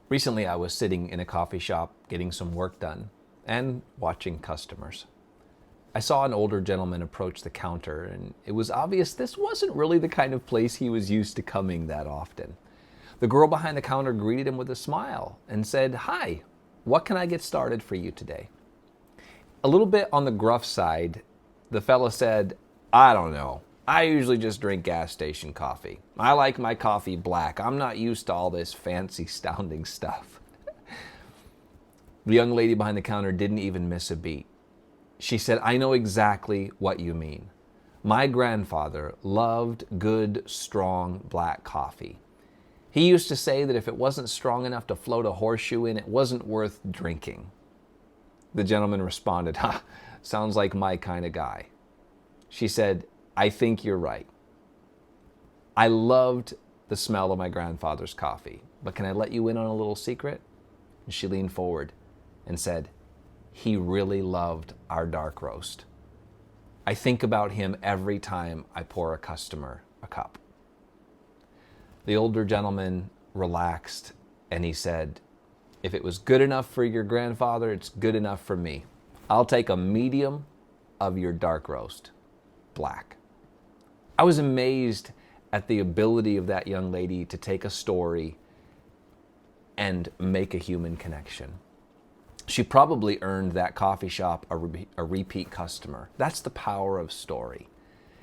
Recently, I was sitting in a coffee shop getting some work done and watching customers. I saw an older gentleman approach the counter, and it was obvious this wasn't really the kind of place he was used to coming that often. The girl behind the counter greeted him with a smile and said, "Hi, what can I get started for you today?" A little bit on the gruff side, the fella said, "I don't know. I usually just drink gas station coffee. I like my coffee black. I'm not used to all this fancy sounding stuff." The young lady behind the counter didn't even miss a beat. She said, "I know exactly what you mean. My grandfather loved good, strong black coffee. He used to say that if it wasn't strong enough to float a horseshoe in, it wasn't worth drinking." The gentleman responded, "Ha, sounds like my kind of guy." She said, "I think you're right. I loved the smell of my grandfather's coffee, but can I let you in on a little secret?" And she leaned forward and said, "He really loved our dark roast. I think about him every time I pour a customer a cup." The older gentleman relaxed and he said, "If it was good enough for your grandfather, it's good enough for me. I'll take a medium of your dark roast, black." I was amazed at the ability of that young lady to take a story and make a human connection. She probably earned that coffee shop a repeat customer. That's the power of story.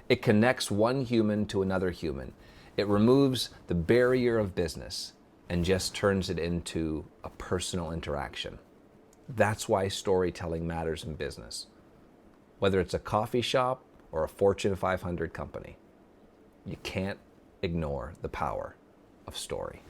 It connects one human to another human. It removes the barrier of business and just turns it into a personal interaction. That's why storytelling matters in business. Whether it's a coffee shop or a Fortune 500 company, you can't ignore the power of story.